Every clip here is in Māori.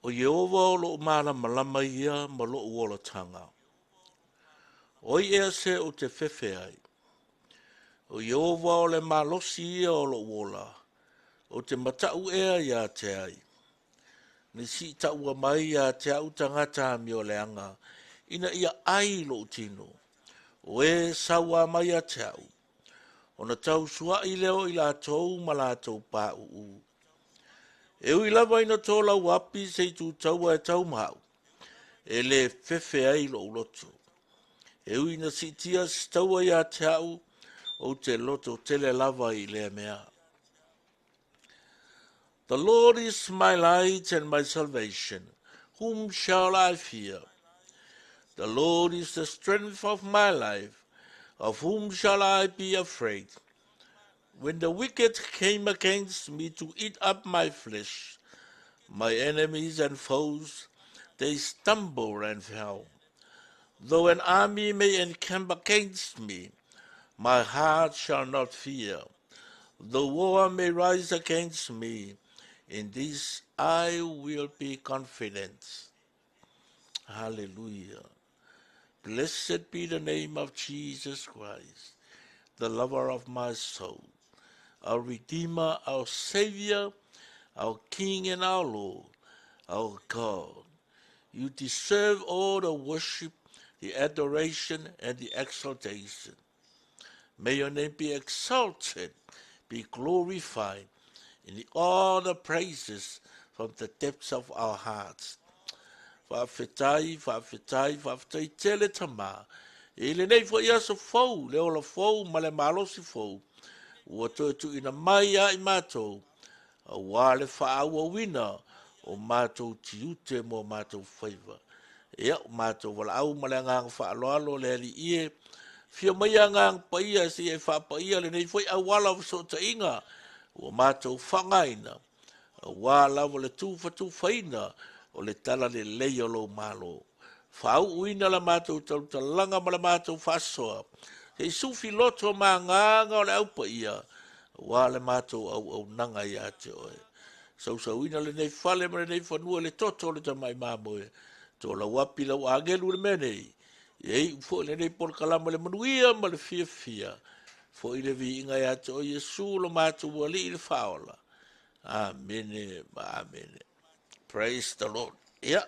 Yehova o lo malama ia ma lo uola tanga. O ea se o te fefe ai. O Yehova o le malosi ia o lo uola. O te matau ea ia te ai. Ni si ta ua mai ia te au tangata mi o leanga. Ina ia ai lo tino. O e sawa mai a te au. O na tau sua i leo i la tau ma la tau pa uu. E ui lava ina tō lau api se i tū tau e tau mau. E le fefe ai lo uloto. E ui na si tia staua ia te au o te loto tele lava i le mea. The Lord is my light and my salvation. Whom shall I fear? The Lord is the strength of my life. Of whom shall I be afraid? When the wicked came against me to eat up my flesh, my enemies and foes, they stumbled and fell. Though an army may encamp against me, my heart shall not fear. Though war may rise against me, in this I will be confident. Hallelujah. Blessed be the name of Jesus Christ, the lover of my soul, our Redeemer, our Savior, our King and our Lord, our God. You deserve all the worship, the adoration, and the exaltation. May your name be exalted, be glorified in all the praises from the depths of our hearts. Whawhetai, tele tama. E le nei fo ia so fau, le ola fau, ma le malosi fau. Ua tu ina mai a i mātou, a wale whaaua wina, o mātou tiute mo mātou whaiva. Ea o mātou wala au ma le ngang whaaloalo le ali ie, fia mai a ngang paia si e whapaia le nei fwai a wala so ta inga, o mātou whangaina, a wala le tūwhatu whaina, o le tala le leio lo malo. Whau uina la mātou tau talanga ma la mātou whasoa. Hei sufi loto mā nganga o le aupa ia. Wā le mātou au nanga ia te oe. Sau uina le nei whale ma le nei whanua le toto le tamai māmoe. Tō la wapi lau angelu le menei. Ei ufo le nei por kalama le manuia ma le fia fia. Fo i le vi inga ia te oe Yesu lo mātou wali i le whaola. Amene, amene. Praise the Lord. Yeah.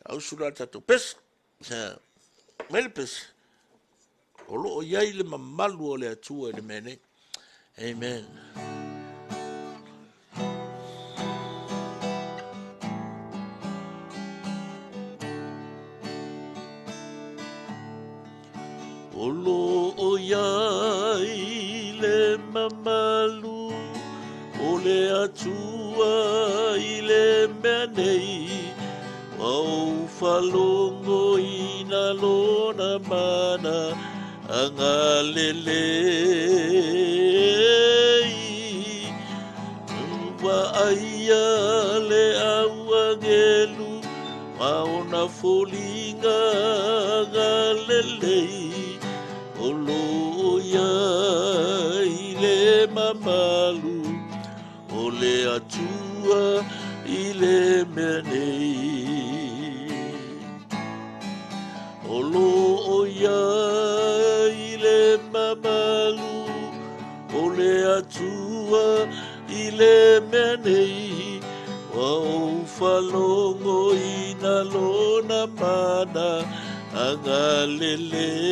Au sura tatu pes. Mele pes. Olo o iai le mamalu o le atua le mene. Amen. Olo o iai le mamalu o le atua i le mene. Au falongo ina lona mana anga lelei wa aia le awangelu maona folinga anga lelei olo ia i le mamalu o le atua i le menei. Olo o ia i le mamalu, o le atua i le menei, wa o falongo i na lona mana anga lelei.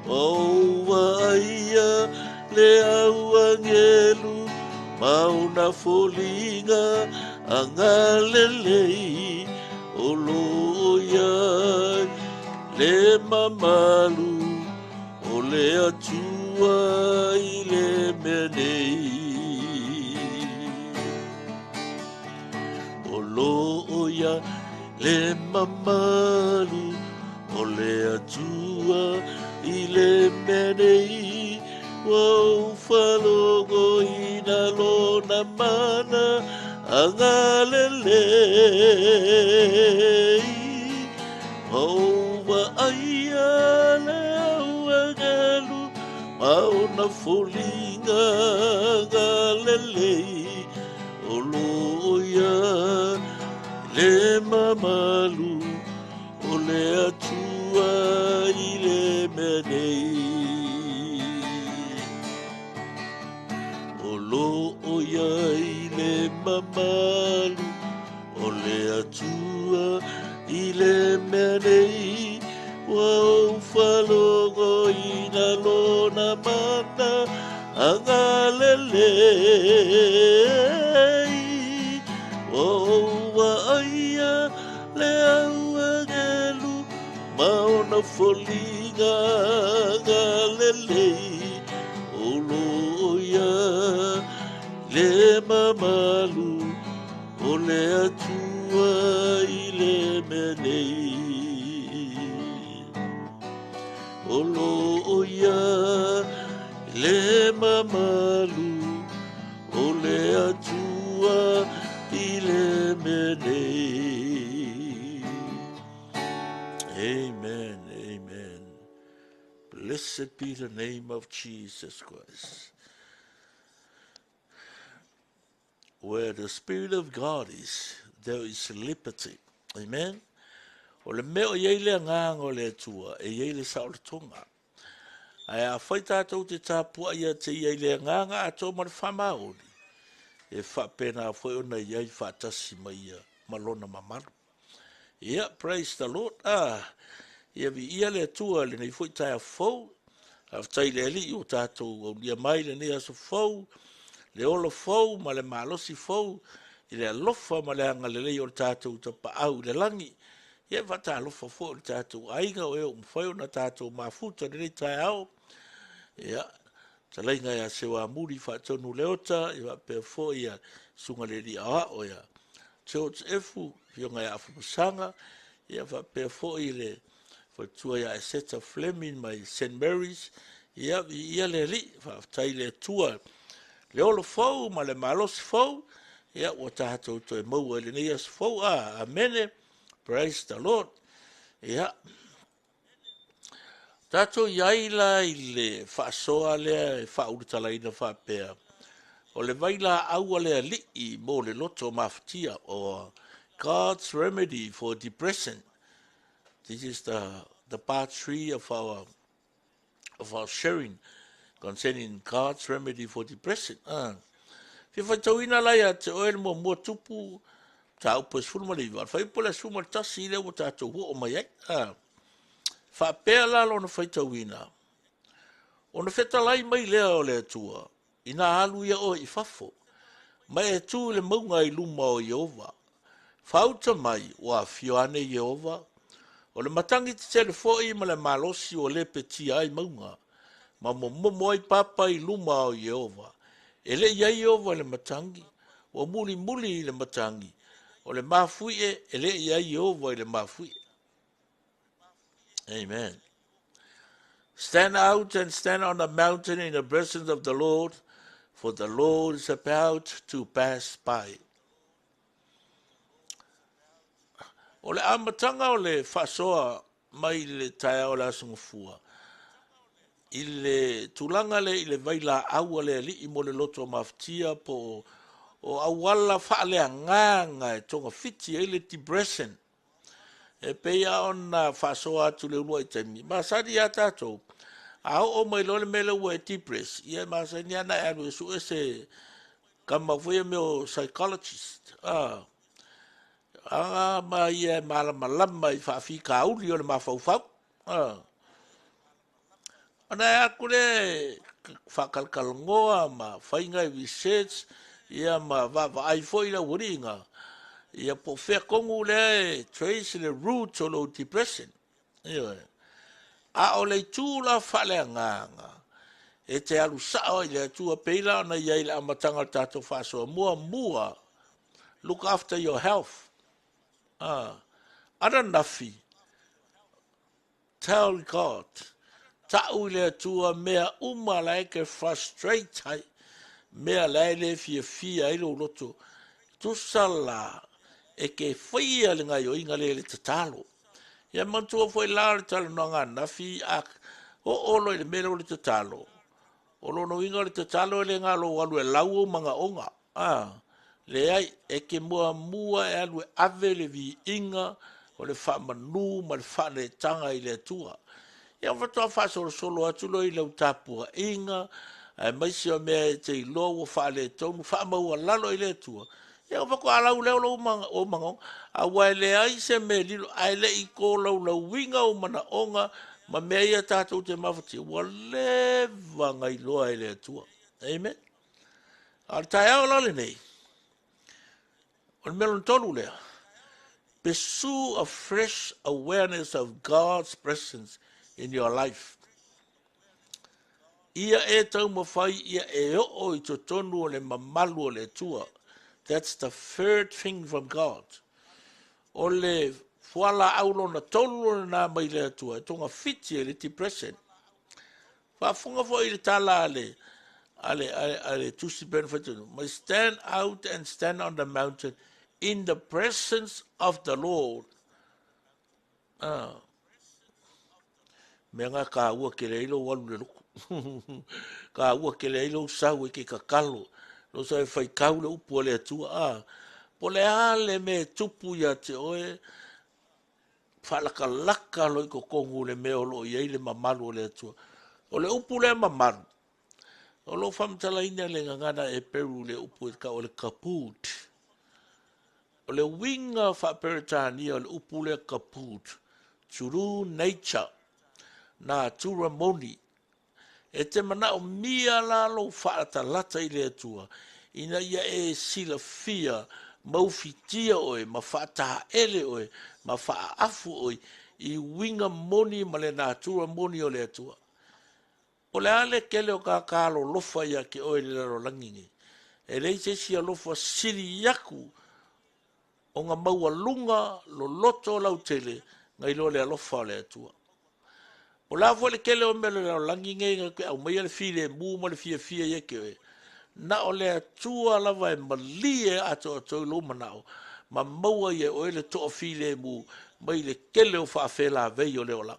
O waia le awangelu, mauna folinga anga lelei. Olo ia le mamalu o le atua i le menei. Olo ia le mamalu o le atua i le menei. Wau falongo i na lona mana anga lelei. Ova aia le awangelu mauna folinga anga lelei. Olo mamalu o le atua i le menei o lo o ia i le mamalu o le atua i le menei wa o whalongo i na lona mana anga lelei o wa aia le au angelu maona folinga anga lelei o loia le mamalu o le atua i le menei o loia le mamalu o le atua i le menei. Amen, amen. Blessed be the name of Jesus Christ. Where the Spirit of God is, there is liberty. Amen. O le meo iei le nganga o le atua, e iei le saolatonga. Ai a whai tātou te tāpua ia te iei le nganga a tō mara whamaori. E whapena a whai ona iei whatasi mai ia, malona mamaru. Yeah, praise the Lord. Ia vi ia le atua le nei whai tai a whau. A whai le ali o tātou o lia mai le nei aso whau. Le olo whau ma le malosi whau. I le alofa ma le anga le lei o tātou ta pa au le langi. Ia whata alofa whau le tātou ainga o eo mwhai o na tātou mafuta le nei tai au. Ia, ta lainga ia sewa muri whatonu leota, ia pe fo ia sunga le ri a o ia. Church efu, fionga ia afumusanga, ia pe fo i le whatua ia Eseta Fleming mai St. Mary's, ia le li, whaftai le tua, le olo fau, ma le malos fau, ia o tātou to e maua le nias fau, amene, praise the Lord, ia, tātou iaila i le whaasoa lea, e whaurutala ina whapea, o le vaila aua lea li mo le loto maftia, o God's remedy for depression. This is the part 3 of our sharing concerning God's remedy for depression. Fi whaitauina lai a te oel mo mua tupu ta upas fulma le iwa. Whai pula suma tasi le o tātou ho o mai ai. Whapea la lo na whaitauina. O na whetalai mai lea o le atua. Ina alu ia o i fafo. Mai e tū le maunga i luma o Iova. Whauta mai o a fioane Iova. O le matangi te telefoi ma le malosi o le peti ai maunga. Ma mo ai papa i luma o Iova. E le ia Iova le matangi. O muli i le matangi. O le mafui e le ia Iova i le mafui. Amen. Stand out and stand on the mountain in the presence of the Lord, for the Lord is about to pass by. O le amatanga o le whasoa mai le tae o le asungufua. I le tulanga le i le vaila aua le li i mo le loto maftia po o awala whaale a nganga e tonga fiti e le depression. E peia ona whasoa atu le ulua i taimi. Masari a tātou. A o mai lole mele ua e depress. Ia masari ana e anu e su e se kamafuia me o psychologist. Ma ia malama i whaafi ka uli o le mafaufau. Ana e aku le whakalkalongoa ma whainga i research. Ia ma ai foi la uringa. Ia po whea kongu le trace le roots o lo depression. Ia. A o le tūla whale nganga. E te alu sao i le tua peila na ia i le amatanga tātou whasoa. Mua. Look after your health. Ana nafi. Tell God. Tau i le tua mea umalaike frustrate hai. Mea laile fia i lo loto. Tusala. E ke whaia le ngai o inga le te talo. Ia mantua foi la le talo no ngā nafi ak. O olo i le mele o le te talo. O lo no inga le te talo e le ngā lo walu e lau o manga onga. Le ai, e ke mua mua e alu e ave le vi inga, o le wha manu, ma le wha le tanga i le tua. Ia whatoa wha solo atu lo i lau tāpua inga, ai maisi o mea e te i lo o wha le tonu, wha maua lalo i le tua. Ia whako alau leo lau o mangong, a wai le ai se me lilo, ai le i ko lau winga o mana onga, ma mea ia tātou te mawhati, wa le wanga i loa i le tua. Amen. Al tai au lale nei. On melon tonu lea. Pursue a fresh awareness of God's presence in your life. Ia e tau mawhai, ia e o i to tonu o le mamalu o le tua. That's the third thing from God. O le fuala aulo na tolu na mai le tua. E tonga fiti e le ti present. Whafunga fo i le tala ale tusi benefitunu. May stand out and stand on the mountain in the presence of the Lord. Menga ka ua ke leilo walu le luku. Ka ua ke leilo sau e ke kakalo. Lo sa e fai kau le upu le atua. Po le ale me tupu ia te oe. Whalaka laka lo i ko kongu le meo lo i eile mamalu le atua. O le upu le mamalu. O lo whamtala ina le ngangana e peru le upu e ka o le kaput. O le winga whaperetania o le upu le kaput. True nature. Na turamoni. E te mana o mia lalo whaata lata i le atua. Ina ia e sila fia, maufitia oe, ma whaata ele oe, ma wha afu oe, i winga moni ma le natura moni o le atua. O le ale kele o ka kalo lofa ia ke oe le laro langingi. E le se sia lofa siri yaku, o nga maua lunga lo loto lau tele, ngai lo le alofa o le atua. O la fo le kele o mele la langi ngai ke au mai le file mu mo le fia ye ke na o le tua la vai malie ato to lo manao ma maua ye o le to file mu mai le kele o fa fela ve yo le ola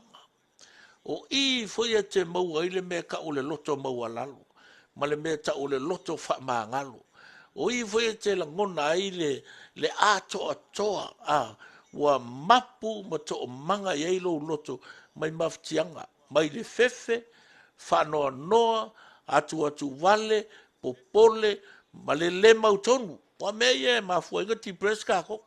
o I fo ye te maua ile me ka o le loto maua lalo ma le me ta o le loto fa mangalo o I fo ye te la ngona ile le ato atoa wa mapu ma to manga ye lo loto mai maftianga mai le fefe fanoa noa atu vale popole ma le le mautonu wa me ye ma fu nga ti preska ko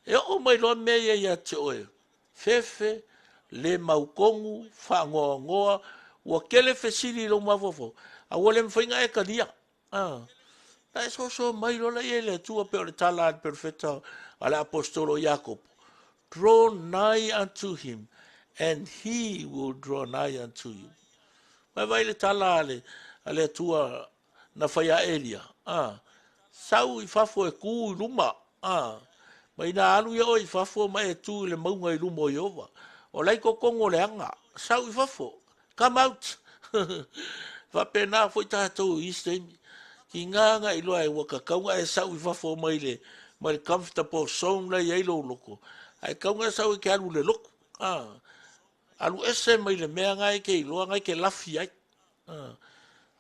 e o mai lo me ye ya te oe fefe le maukongu fangoa ngoa wa kele fesili lo mafofo a wole mfinga e kadia na so mai lo la ye le tua pe o le tala perfecta ala apostolo Jacob. Draw nigh unto him, and he will draw nigh unto you. Vai le tala ale tua na whaia Elia. Sau I fafo e ku I luma. Mai na alu ia o I fafo mai e tu le maunga I luma o Iova. O lai ko kongo le anga. Sau I fafo. Come out. Whapena fo I tātou istemi. Ki nganga I loa e waka kaunga e sau I fafo mai le comfortable song la I lo loko. Ai kaunga sau I ke alu le loko. Alu ese mai le mea ngai ke I loa ngai ke lafi ai.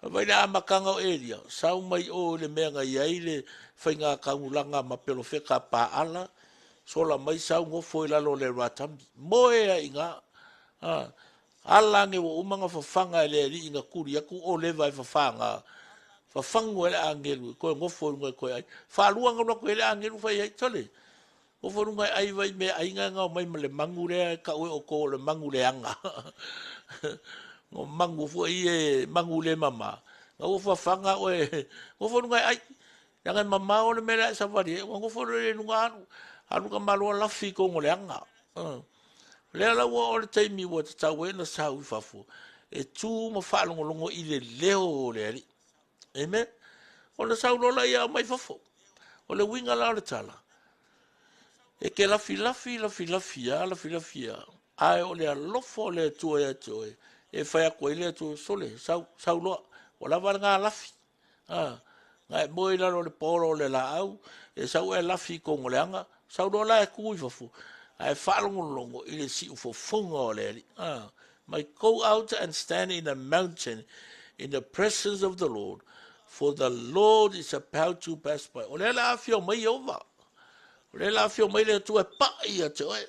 Vai na makanga o Elia. Sau mai o le mea ngai ai le whainga kaungulanga ma pelo wheka pa ala. Sola mai sau ngofo I lalo le ratambi. Moe a inga. Ala nge wo umanga whawhanga e le ri inga kuri aku o le vai whawhanga. Whawhangu e le angelu. Koe ngofo ngai koe ai. Whaluanga rako e le angelu whai ai tole. Ngofo ngai ai vai me ainga ngau mai ma le mangure ka oe o ko le mangure anga. Ngo mangu fu I mangu le mama. Ngo fa fanga o ngo fo ngai ai. Yang mama o le mera sa vari. Ngo fo le nunga anu ka malo la fi ko ngo le anga. Le la wo o le taimi wo ta we na sa u fa fu. E tu mo fa longo longo I le leo le ali. Amen. O le sa lo la ia mai fa fu. O le winga la le tala. E ke la fi ya. Ai o le lofo le tu e tu e fai ko ile tu sole sau lo o la var nga lafi ngai moi la le polo le la au e sau e lafi ko ngoleanga sau lo la e ku fu ai fa longo ile si fu fungo le might go out and stand in a mountain in the presence of the Lord for the Lord is about to pass by. O le la afio mai ova. O le la afio mai le tu e pa ia te oe.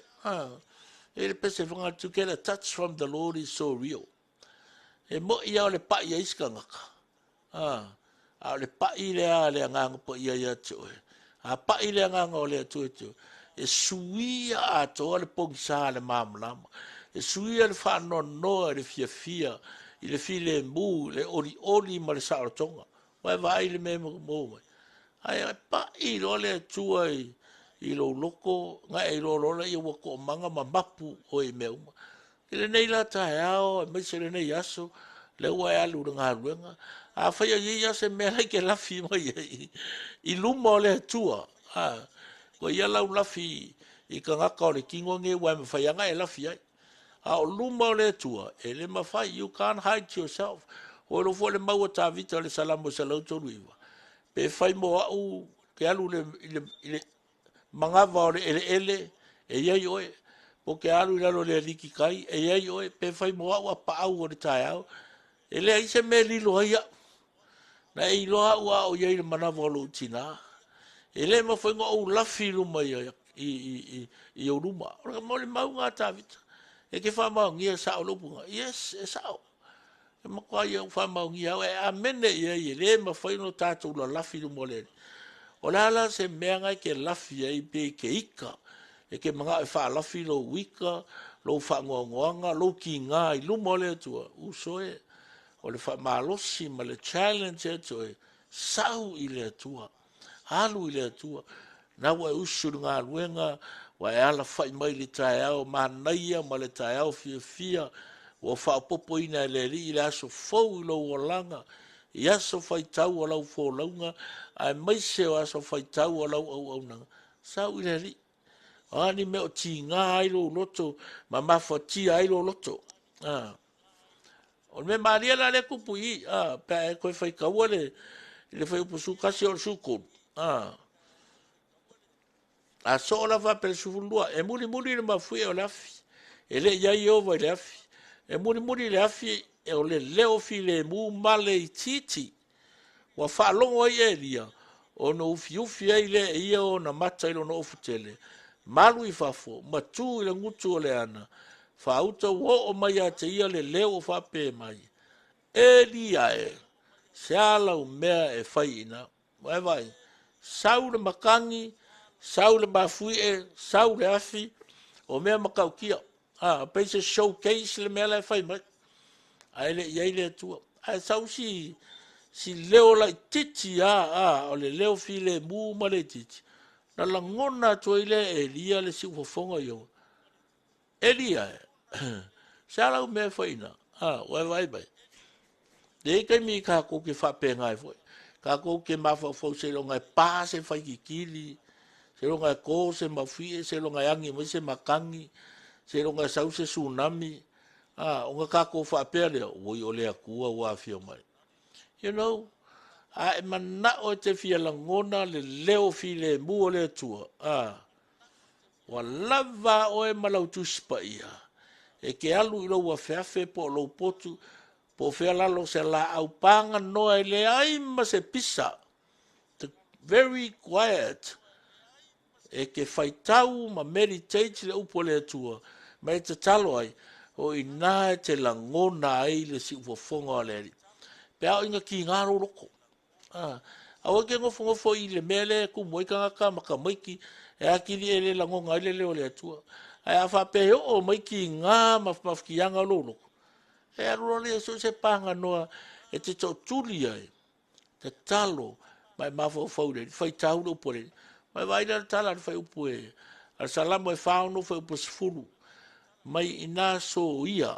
E le pese whanga to get a touch from the Lord is so real. E mo ia o le pa ia iska ngaka. A le pa i le a le nganga po ia te oe. A pa i le nganga o le atu e te oe. E suia a toa le pongsa le mamlama. E suia le whano noa le fia fia. I le file mu, le ori ma le saratonga. Wai vai le me mo mai. Ai pa i lo le tua i lo loko, nga i lo lo i wako manga ma mapu o i meuma. I le nei la tae ao, me se le nei aso, le ua e alu ngā ruenga. A whaia i ase mea lai ke lafi mai i luma o le tua. Ko ia lau lafi i ka ngaka o le kingo nge wai me whaianga e lafi ai. A o luma o le tua, e le mawhai, you can't hide yourself. O lo fo le maua tā vita le salamo sa lau toru iwa. Pe whai mo au, ke alu le mangava o le ele, e iai oe. Po ke alu i lalo le liki kai, e iai oe, pe whai mo au a pa au o le tae au. E le aise me lilo haia. Na e iloa ua o iai le manava o lo utina. E le ma whai ngā au lafi luma i o luma. Ora mo le mau ngā tā vita. E ke whamau ngia sao lopunga. Yes, e sao. E makua ia whamau ngia. E a mene ia i le ma whaino tātou la lafi lu mole. O la ala se mea ngai ke lafi ai pe ke ika. E ke mga e wha lafi lo wika, lo wha ngoanga, lo ki ngā i lu mole atua. Uso e. O le wha malosi ma le challenge atua e. Sau i le atua. Alu i le atua. Na wa usuru ngā luenga, wa e ala whai mai le tae au, ma naia ma le tae au fia fia, wa whaopopo ina e le ri, i le aso fau i lau o langa, i aso whai tau o lau fō launga, ai mai se o aso whai tau o lau au au nanga. Sau i le ri. Ani me o ti ngā ailo loto, ma mawha ti ailo loto. O me maria la le kupu i, pa e koe whai kaua le whai upusu kasi o le sukun. A so la va per sufulua e muri le mafui o lafi e le ia i ova i le afi e muri le afi e o le leo fi le mu male i titi wa fa longo i elia o no ufi ai le ia o na mata i lo no ufutele malu i fafo matu i le ngutu o le ana fa uta wo o mai a te ia le leo o fa pe mai elia e se ala o mea e fai ina vai sau le makangi sau le mafui e sau le afi o mea makau kia pe se showcase le mea le fai mai ai le iai le atua ai sau si leo lai titi o le leo fi le mu ma le titi na la ngona atua i le elia le si ufofonga i o elia se ala o mea fai na wai vai de kai mi ka ko ke fa pe ngai foi ka ko ke mafa fo se lo ngai pa se fai ki kili se lo ngai ko se mafie se lo ngai angi mo se makangi se lo ngai sau se tsunami o nga ka ko fa pe le o i ole akua wa fio mai you know e mana o te fia la ngona le leo fi le mu o le tua wa lava o e malau tu spa ia e ke alu i lo wa feafe po lo potu po fea lalo se la au panga noa le ai ma se pisa very quiet e ke faitau ma meditate le upo le atua ma e te talo ai o ina te langona ai le si ufofonga o le eri pe au inga ki ngaro roko a wake ngofo i le mele ku moika ngaka maka maiki e akiri e le langonga ai le leo le atua ai a fa pe o maiki ngā mafki anga lolo e arurole e so se panga noa e te tau tuli ai te talo mai mafo faure fai tau no pore mai vai da tala fai upu e al salamo e fauno fai upu sfulu mai ina so ia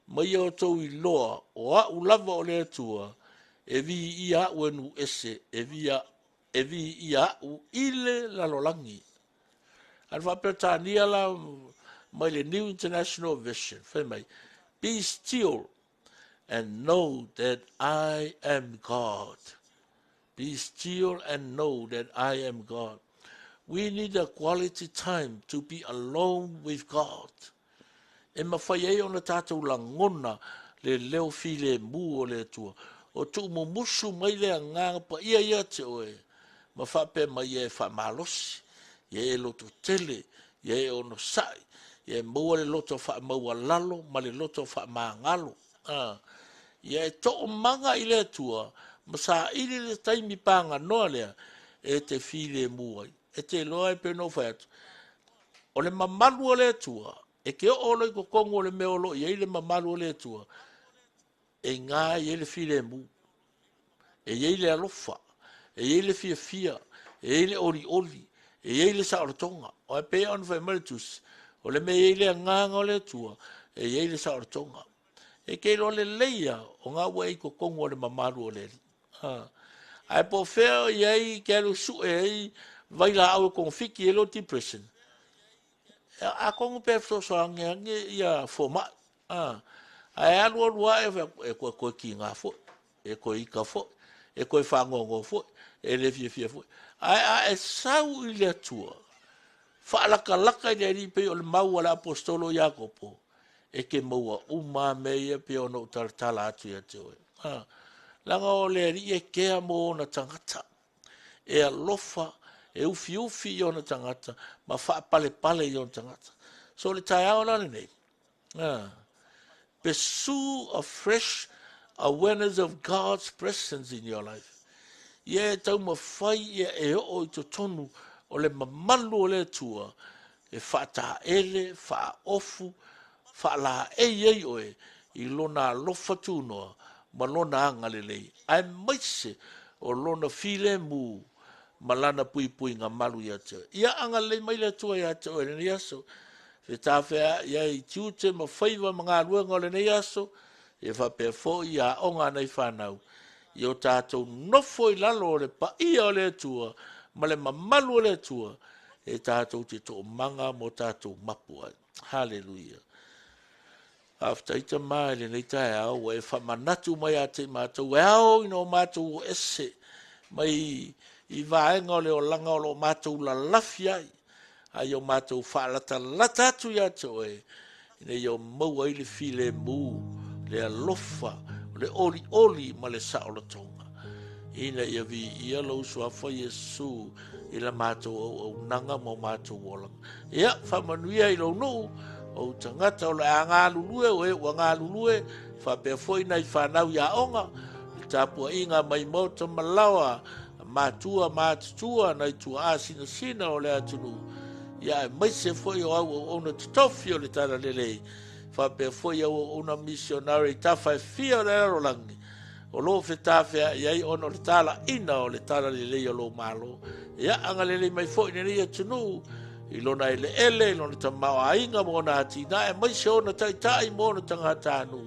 mai o tau i loa o a ulava o le atua e vi ia uenu ese e vi ia u ile la lolangi al fa petania la mai le New International Version fai mai be still and know that I am God. Be still and know that I am God. We need a quality time to be alone with God. E mawhai e ona tātou la ngona le leo fi le mu o le tua. o tu mo musu mai le nga pa ia te oe ma fa pe mai e fa malosi ye lo tu tele ye ono sai ye mo le loto fa mo lalo ma le loto fa mangalo ye to manga ile tua ma sa ile le taimi panga no le e te file mu e te loe pe no fa o le mamalu o le tua e ke o lo ko kongo le meolo ye ile mamalu o le tua e nga ye le file mu e ye le alofa e ye le fia e ye le oli e ye le saortonga o e pe on fa meritus o le me ye le nga o le tua e ye le saortonga e ke lo le leia o nga wei ko kongo le mamalu o le ai po feo ye ke lo su e vai la au con fiki e lo depression a kongo pe so nge ia forma ai alu lua e ko ki nga fo e ko i ka fo e ko fa ngo fo e le fie fo ai sau i le tua fa la ka le ri pe o le mau ala apostolo Jacopo e ke maua uma me ia pe ono tartala atu ia te oe langa o le ri e kea mo na tangata e alofa e ufi i ona tangata ma fa pale i ona tangata so le tai ao lana nei pursue a fresh awareness of God's presence in your life ye tau mawhai ia e o i to tonu o le mamalu o le tua e whata ele, wha ofu wha la ei oe i lona lofa tūnoa ma lona anga lelei ai maise o lona file mu ma lana pui ngā malu ia te ia anga le mai le tua ia te oe ni aso e tawhea ia i tiute ma whaiva ma ngā ruenga o le nei aso e whape fo i a onga nei whanau i o tātou nofo i lalo o le pa ia o le tua ma le mamalu o le tua e tātou te tō manga mo tātou mapu ai. Hallelujah. After ita mai le nei tae au e whamanatu mai a te mātou e au ino mātou ese mai i vaenga o le o langa o lo mātou la lafi ai ai o mātou whaalata lata atu ia to e ina i o maua i le file mu le alofa le oli ma le saolatonga ina ia vi ia lo sua fa Yesu i la mātou o nanga mo mātou olanga ia whamanuia i lo nu o tangata o le a ngā lulue o e ua ngā lulue whape foi nei whanau ia onga i tāpua inga mai mauta malawa mātua nei tua sina o le atunu ia e maise foi o au o na tutofi o le tana lelei whape foi o una missionary tawhai fia o le Rolani o lo fe tawhia iai ono le tala ina o le tana lelei o lo malo ia anga lelei mai foi nei atunu i lona ele i lona tamau ainga mo na atina e maise o na taitai mo na tangata anu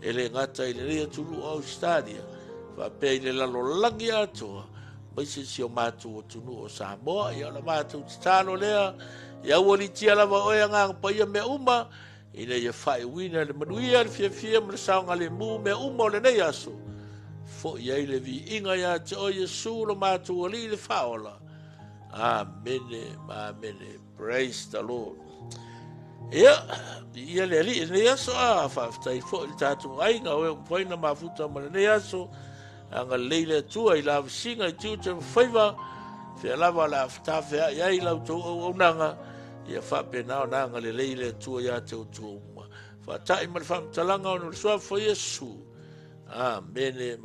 ele ngata i lelei atunu o stadia whape i le lalo langi atoa maise si o mātou o tunu o Samoa ia la mātou titano lea ia uoli tia lava oe anga paia mea uma ina ia whae wina le manuia le fia ma le saonga le mu mea uma o le nei aso fo ia i le vi inga ia te o Yesu lo mātou o li le whaola amene praise the Lord ia le li nei aso whaftai fo i tātou ainga oe poina mafuta ma le nei aso anga leile tua i lava singa i tiu te whaiva fia lava la whtawhea ia i lau tau au nanga ia whape nao nanga le leile tua ia te o tua uma whatai ma le whamtalanga o nore sua fo Yesu amene